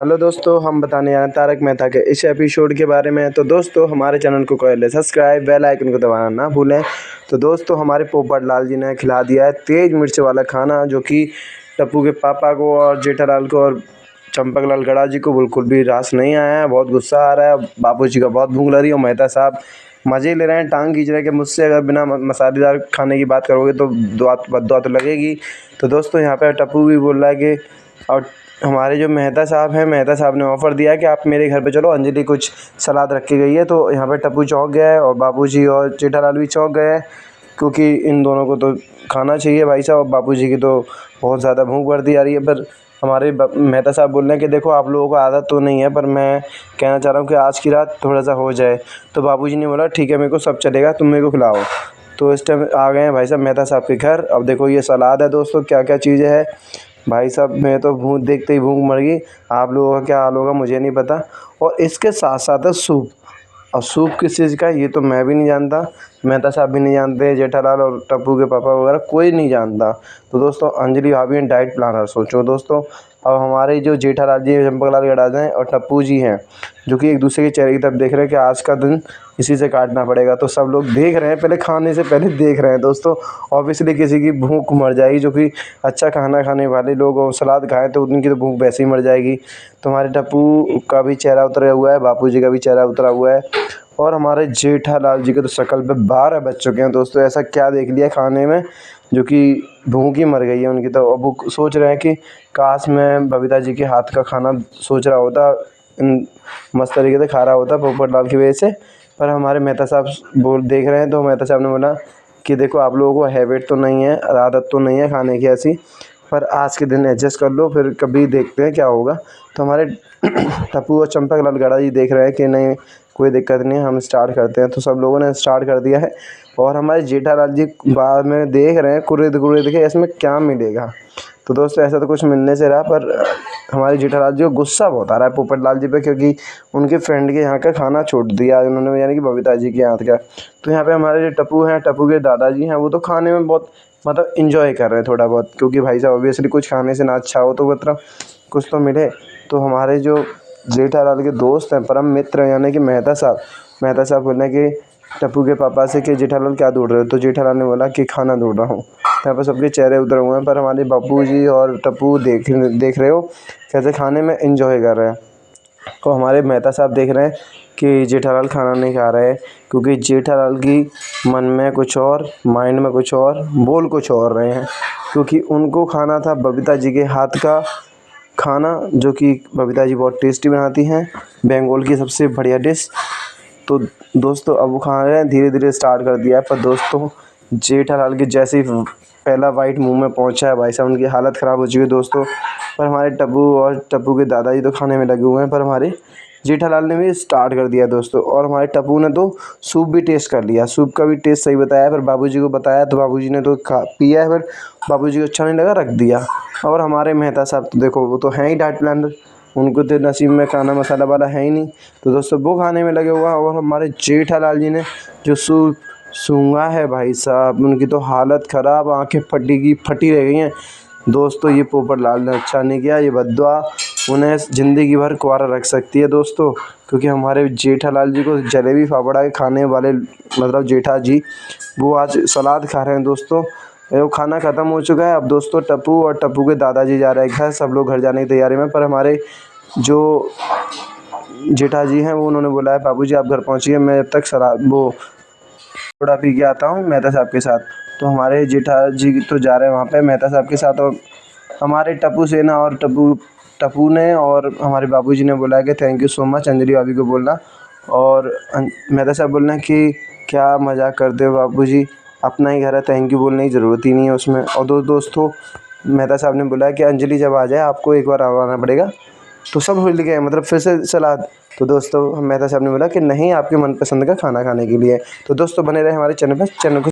Hello दोस्तों, हम बताने जा रहे हैं तारक मेहता के इस एपिसोड के बारे में। तो दोस्तों, हमारे चैनल को कर ले सब्सक्राइब, बेल आइकन को दबाना ना भूलें। तो दोस्तों, हमारे पोपट लाल जी ने खिला दिया है तेज़ मिर्च वाला खाना, जो कि टप्पू के पापा को और जेठालाल को और चंपक लाल गड़ा जी को बिल्कुल भी रास नहीं आया है। बहुत गुस्सा आ रहा है, बापू जी का बहुत भूख लग रही है और मेहता साहब मज़े ले रहे हैं, टांग खींच रहे हैं कि मुझसे अगर बिना मसालेदार खाने की बात करोगे तो बद्दुआ तो लगेगी। तो दोस्तों, यहाँ पे टप्पू भी बोल रहा है कि और हमारे जो मेहता साहब हैं, मेहता साहब ने ऑफ़र दिया कि आप मेरे घर पे चलो, अंजलि कुछ सलाद रखी गई है। तो यहाँ पे टप्पू चौंक गया है और बाबूजी और जेठालाल भी चौंक गए हैं, क्योंकि इन दोनों को तो खाना चाहिए भाई साहब। बाबूजी की तो बहुत ज़्यादा भूख बढ़ती जा रही है। पर हमारे मेहता साहब बोल रहे हैं कि देखो, आप लोगों को आदत तो नहीं है, पर मैं कहना चाह रहा हूँ कि आज की रात थोड़ा सा हो जाए। तो बाबूजी ने बोला ठीक है, मेरे को सब चलेगा, तुम मेरे को खिलाओ। तो इस टाइम आ गए हैं भाई साहब मेहता साहब के घर। अब देखो, ये सलाद है दोस्तों, क्या क्या चीज़ें है भाई साहब, मैं तो भूख देखते ही भूख मर गई। आप लोगों का क्या हाल होगा मुझे नहीं पता। और इसके साथ साथ है सूप। और सूप किस चीज़ का है ये तो मैं भी नहीं जानता, मेहता साहब भी नहीं जानते, जेठालाल और टप्पू के पापा वगैरह कोई नहीं जानता। तो दोस्तों, अंजलि भाभी हैं डाइट प्लानर, सोचो दोस्तों। अब हमारे जो जेठालाल जी हैं, चंपक लाल गड़ा हैं और टप्पू जी हैं, जो कि एक दूसरे के चेहरे की तरफ देख रहे हैं कि आज का दिन इसी से काटना पड़ेगा। तो सब लोग देख रहे हैं, पहले खाने से पहले देख रहे हैं दोस्तों। ऑब्वियसली किसी की भूख मर जाएगी, जो कि अच्छा खाना खाने वाले लोग और सलाद खाएं तो उनकी तो भूख वैसे ही मर जाएगी। तो हमारे टप्पू का भी चेहरा उतरा हुआ है, बापू जी का भी चेहरा उतरा हुआ है, और हमारे जेठालाल जी के तो शक्ल पे 12 बज चुके हैं दोस्तों। ऐसा क्या देख लिया खाने में, जो कि भूख ही मर गई है उनकी। तो अब वो सोच रहे हैं कि काश मैं बबीता जी के हाथ का खाना सोच रहा होता, मस्त तरीके से खा रहा होता पोपट लाल की वजह से। पर हमारे मेहता साहब बोल देख रहे हैं, तो मेहता साहब ने बोला कि देखो, आप लोगों को हैबिट तो नहीं है, आदत तो नहीं है खाने की ऐसी, पर आज के दिन एडजस्ट कर लो, फिर कभी देखते हैं क्या होगा। तो हमारे टप्पू और चंपक लाल गड़ा जी देख रहे हैं कि नहीं, कोई दिक्कत नहीं है, हम स्टार्ट करते हैं। तो सब लोगों ने स्टार्ट कर दिया है, और हमारे जेठालाल जी बाद में देख रहे हैं कुरेद कुरेद के इसमें क्या मिलेगा। तो दोस्तों, ऐसा तो कुछ मिलने से रहा, पर हमारे जेठालाल जी को गुस्सा बहुत आ रहा है पोपट लाल जी पे, क्योंकि उनके फ्रेंड के यहाँ का खाना छोड़ दिया उन्होंने, यानी कि बबीता जी के हाथ का। तो यहाँ पे हमारे जो टप्पू हैं, टप्पू के दादाजी हैं, वो तो खाने में बहुत मतलब इंजॉय कर रहे हैं थोड़ा बहुत, क्योंकि भाई साहब ऑब्वियसली कुछ खाने से ना अच्छा हो तो मतलब कुछ तो मिले। तो हमारे जो जेठालाल के दोस्त हैं, परम मित्र, यानी कि मेहता साहब बोले कि टप्पू के पापा से कि जेठालाल क्या ढूंढ रहे हो। तो जेठालाल ने बोला कि खाना ढूंढ रहा हूँ। यहाँ पर सबके चेहरे उतरे हुए हैं, पर हमारे बापू जी और टप्पू देख रहे हो कैसे खाने में इंजॉय कर रहे हैं। तो हमारे मेहता साहब देख रहे हैं कि जेठालाल खाना नहीं खा रहे हैं, क्योंकि जेठालाल की मन में कुछ और, माइंड में कुछ और, बोल कुछ और रहे हैं। क्योंकि उनको खाना था बबीता जी के हाथ का खाना, जो कि बबीता जी बहुत टेस्टी बनाती हैं, बंगाल की सबसे बढ़िया डिश। तो दोस्तों, अब वो खा रहे हैं, धीरे धीरे स्टार्ट कर दिया है। पर दोस्तों, जेठालाल के जैसे ही पहला बाइट मुंह में पहुंचा है, भाई साहब उनकी हालत ख़राब हो चुकी है दोस्तों। पर हमारे टप्पू और टप्पू के दादाजी तो खाने में लगे हुए हैं, पर हमारे जेठालाल ने भी स्टार्ट कर दिया दोस्तों। और हमारे टप्पू ने तो सूप भी टेस्ट कर लिया, सूप का भी टेस्ट सही बताया, पर बाबूजी को बताया तो बाबूजी ने तो खा पिया है, पर बाबूजी को अच्छा नहीं लगा, रख दिया। और हमारे मेहता साहब तो देखो, वो तो हैं ही डाइट प्लानर, उनको तो नसीब में खाना मसाला वाला है ही नहीं। तो दोस्तों, वो खाने में लगे हुआ है। और हमारे जेठालाल जी ने जो सूप सूंघा है भाई साहब, उनकी तो हालत ख़राब, आंखें फटी रह गई हैं दोस्तों। ये पोपट लाल ने अच्छा नहीं किया, ये बद्दुआ उन्हें ज़िंदगी भर कुंवारा रख सकती है दोस्तों। क्योंकि हमारे जेठालाल जी को जलेबी फाफड़ा के खाने वाले, मतलब जेठा जी, वो आज सलाद खा रहे हैं दोस्तों। वो खाना ख़त्म हो चुका है। अब दोस्तों, टप्पू और टप्पू के दादाजी जा रहे हैं घर, सब लोग घर जाने की तैयारी में। पर हमारे जो जेठा जी हैं, वो उन्होंने बोला है बाबूजी आप घर पहुंचिए, मैं जब तक सलाद वो थोड़ा पी के आता हूँ मेहता साहब के साथ। तो हमारे जेठा जी तो जा रहे हैं वहाँ पे मेहता साहब के साथ, और हमारे टप्पू सेना और टप्पू ने और हमारे बाबूजी ने बोला है कि thank you so much Anjali भाभी को बोलना। और मेहता साहब बोलना कि क्या मजाक करते हो बाबूजी, अपना ही घर है, थैंक यू बोलने की ज़रूरत ही नहीं है उसमें। और दोस्तों, मेहता साहब ने बोला है कि अंजलि जब आ जाए आपको एक बार आना पड़ेगा। तो सब भूल गए, मतलब फिर से सलाद। तो दोस्तों, मेहता साहब ने बोला कि नहीं, आपके मनपसंद का खाना खाने के लिए। तो दोस्तों, बने रहे हमारे चैनल पर, चैनल को